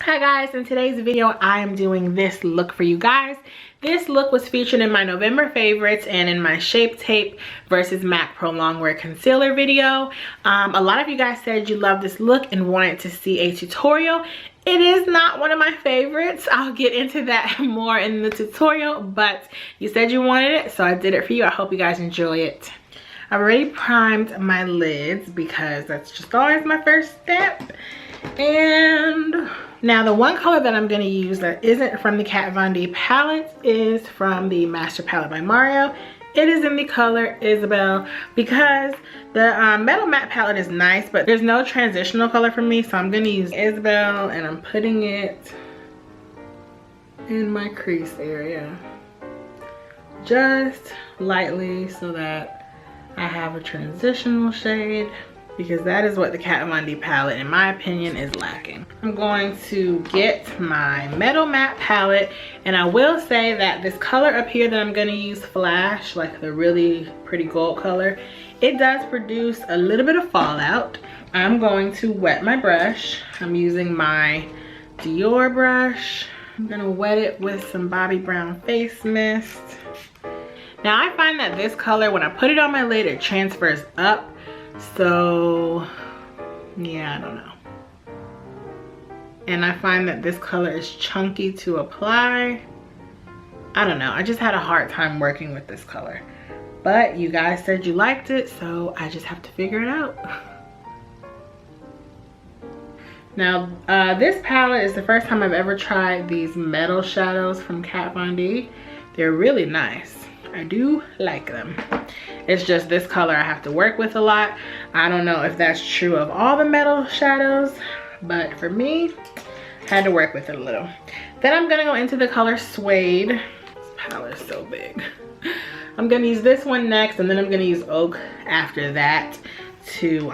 Hi guys, in today's video I am doing this look for you guys. This look was featured in my November favorites and in my Shape Tape versus MAC Pro Longwear Concealer video. A lot of you guys said you love this look and wanted to see a tutorial. It is not one of my favorites. I'll get into that more in the tutorial, but you said you wanted it, so I did it for you. I hope you guys enjoy it. I've already primed my lids because that's just always my first step. And now the one color that I'm going to use that isn't from the Kat Von D palette is from the Master Palette by Mario. It is in the color Isabel because the Metal Matte palette is nice, but there's no transitional color for me, so I'm going to use Isabel and I'm putting it in my crease area just lightly so that I have a transitional shade, because that is what the Kat Von D palette, in my opinion, is lacking. I'm going to get my Metal Matte palette, and I will say that this color up here that I'm going to use, Flash, like the really pretty gold color, it does produce a little bit of fallout. I'm going to wet my brush. I'm using my Dior brush. I'm going to wet it with some Bobbi Brown face mist. Now I find that this color, when I put it on my lid, it transfers up. So yeah, I don't know. And I find that this color is chunky to apply. I don't know, I just had a hard time working with this color, but you guys said you liked it, so I just have to figure it out. Now this palette is the first time I've ever tried these metal shadows from Kat Von D. They're really nice. I do like them. It's just this color I have to work with a lot. I don't know if that's true of all the metal shadows, but for me, I had to work with it a little. Then I'm gonna go into the color Suede. This palette is so big. I'm gonna use this one next, and then I'm gonna use Oak after that to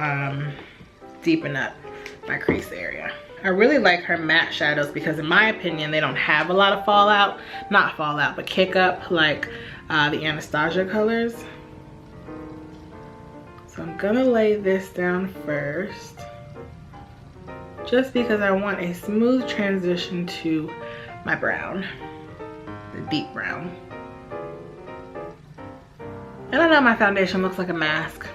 deepen up my crease area. I really like her matte shadows because in my opinion, they don't have a lot of fallout. Not fallout, but kick up like the Anastasia colors. So I'm gonna lay this down first, just because I want a smooth transition to my brown, the deep brown. And I know my foundation looks like a mask.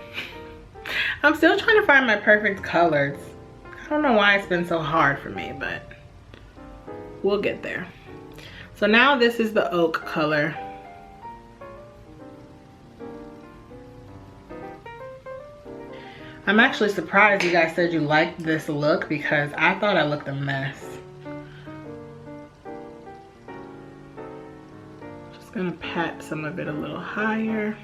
I'm still trying to find my perfect colors. I don't know why it's been so hard for me, but we'll get there. So now this is the Oak color. I'm actually surprised you guys said you liked this look because I thought I looked a mess. Just gonna pat some of it a little higher.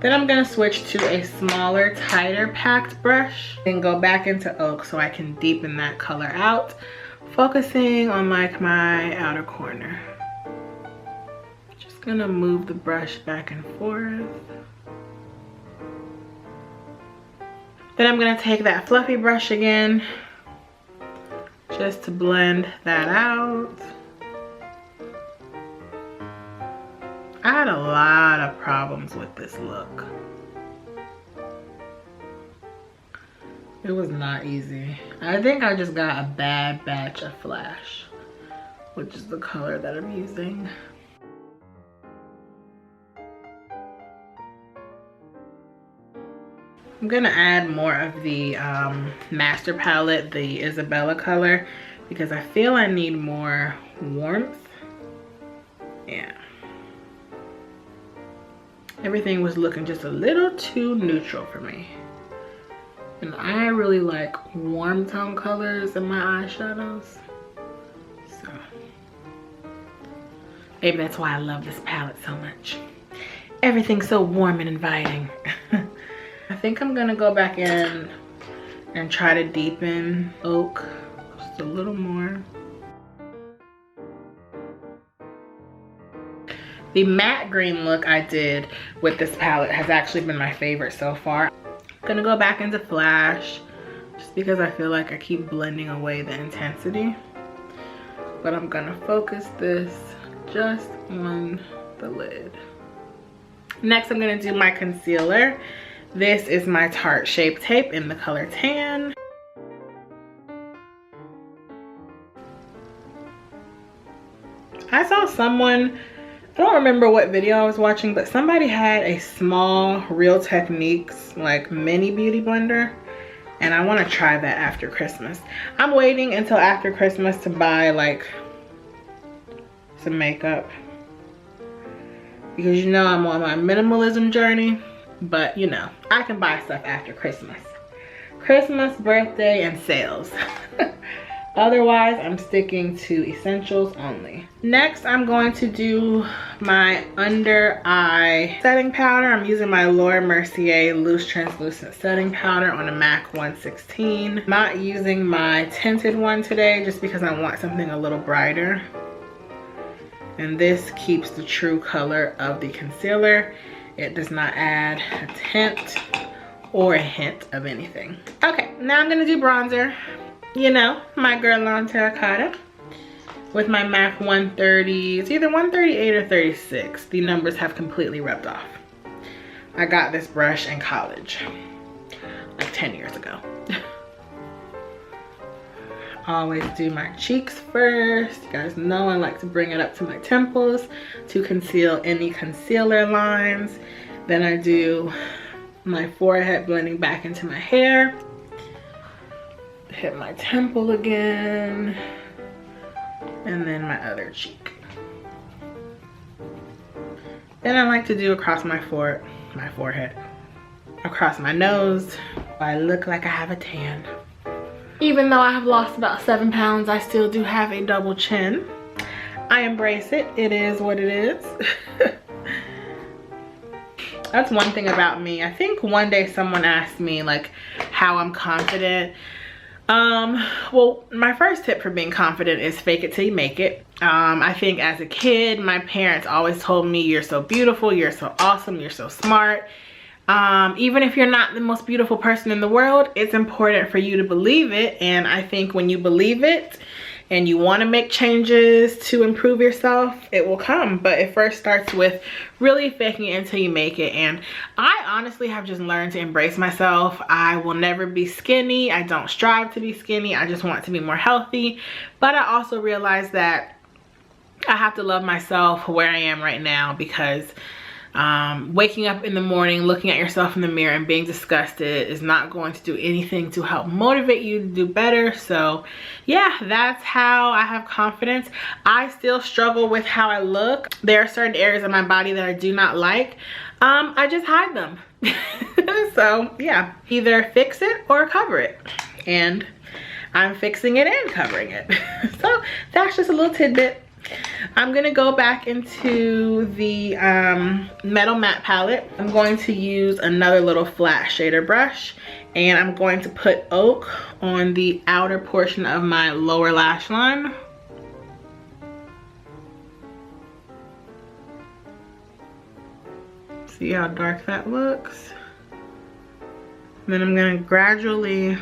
Then I'm gonna switch to a smaller, tighter packed brush and go back into Oak so I can deepen that color out, focusing on like my outer corner. Just gonna move the brush back and forth. Then I'm gonna take that fluffy brush again, just to blend that out. I had a lot of problems with this look. It was not easy. I think I just got a bad batch of Flash, which is the color that I'm using. I'm gonna add more of the Master Palette, the Isabella color, because I feel I need more warmth. Yeah. Everything was looking just a little too neutral for me. And I really like warm tone colors in my eyeshadows. So maybe that's why I love this palette so much. Everything's so warm and inviting. I think I'm gonna go back in and try to deepen Oak just a little more. The matte green look I did with this palette has actually been my favorite so far. I'm gonna go back into Flash just because I feel like I keep blending away the intensity. But I'm gonna focus this just on the lid. Next, I'm gonna do my concealer. This is my Tarte Shape Tape in the color Tan. I saw someone, I don't remember what video I was watching, but somebody had a small Real Techniques like mini beauty blender, and I want to try that after Christmas. I'm waiting until after Christmas to buy like some makeup, because you know I'm on my minimalism journey, but you know, I can buy stuff after Christmas. Christmas, birthday, and sales. Otherwise, I'm sticking to essentials only. Next, I'm going to do my under eye setting powder. I'm using my Laura Mercier Loose Translucent Setting Powder on a MAC 116. I'm not using my tinted one today just because I want something a little brighter. And this keeps the true color of the concealer. It does not add a tint or a hint of anything. Okay, now I'm gonna do bronzer. You know, my Guerlain Terracotta with my MAC 130. It's either 138 or 36. The numbers have completely rubbed off. I got this brush in college, like 10 years ago. Always do my cheeks first. You guys know I like to bring it up to my temples to conceal any concealer lines. Then I do my forehead blending back into my hair. Hit my temple again, and then my other cheek. Then I like to do across my forehead, across my nose. I look like I have a tan. Even though I have lost about 7 pounds, I still do have a double chin. I embrace it. It is what it is. That's one thing about me. I think one day someone asked me like how I'm confident. Well, my first tip for being confident is fake it till you make it. I think as a kid, my parents always told me, you're so beautiful, you're so awesome, you're so smart. Even if you're not the most beautiful person in the world, it's important for you to believe it. And I think when you believe it and you want to make changes to improve yourself, it will come. But it first starts with really faking it until you make it. And I honestly have just learned to embrace myself. I will never be skinny. I don't strive to be skinny. I just want to be more healthy. But I also realize that I have to love myself where I am right now, because waking up in the morning, looking at yourself in the mirror and being disgusted is not going to do anything to help motivate you to do better. So yeah, that's how I have confidence. I still struggle with how I look. There are certain areas of my body that I do not like. I just hide them. So yeah, either fix it or cover it. And I'm fixing it and covering it. So that's just a little tidbit. I'm gonna go back into the MetalMatte palette. I'm going to use another little flat shader brush, and I'm going to put Oak on the outer portion of my lower lash line. See how dark that looks? Then I'm gonna gradually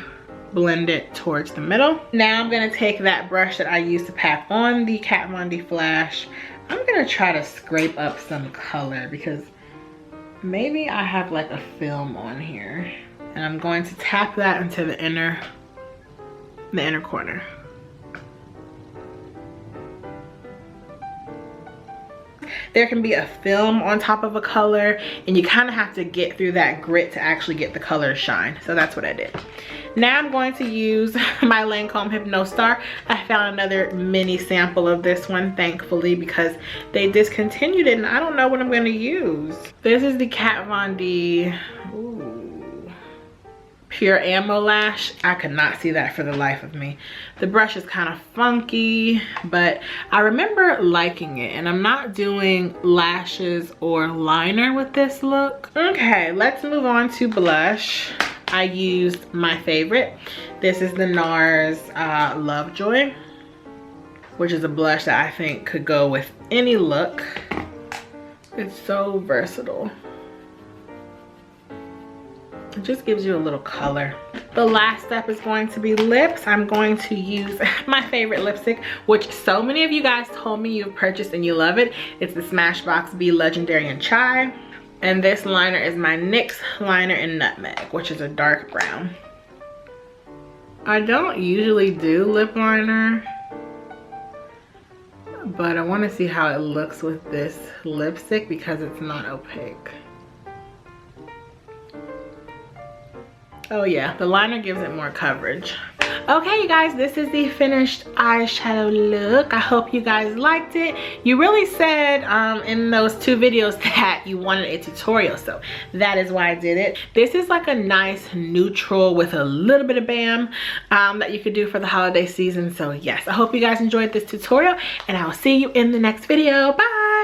blend it towards the middle. Now I'm gonna take that brush that I used to pack on the Kat Von D Flash. I'm gonna try to scrape up some color because maybe I have like a film on here. And I'm going to tap that into the inner corner. There can be a film on top of a color, and you kind of have to get through that grit to actually get the color to shine. So that's what I did. Now I'm going to use my Lancome Hypnose Star. I found another mini sample of this one, thankfully, because they discontinued it and I don't know what I'm going to use. This is the Kat Von D Pure Ammo Lash. I could not see that for the life of me. The brush is kind of funky, but I remember liking it, and I'm not doing lashes or liner with this look. Okay, let's move on to blush. I used my favorite. This is the Nars Lovejoy, which is a blush that I think could go with any look. It's so versatile. It just gives you a little color. The last step is going to be lips. I'm going to use my favorite lipstick, which so many of you guys told me you've purchased and you love it. It's the Smashbox Be Legendary in Chai. And this liner is my NYX liner in Nutmeg, which is a dark brown. I don't usually do lip liner, but I want to see how it looks with this lipstick because it's not opaque. Oh yeah, the liner gives it more coverage. Okay, you guys, this is the finished eyeshadow look. I hope you guys liked it. You really said in those 2 videos that you wanted a tutorial, so that is why I did it. This is like a nice neutral with a little bit of bam that you could do for the holiday season. So yes, I hope you guys enjoyed this tutorial, and I will see you in the next video. Bye.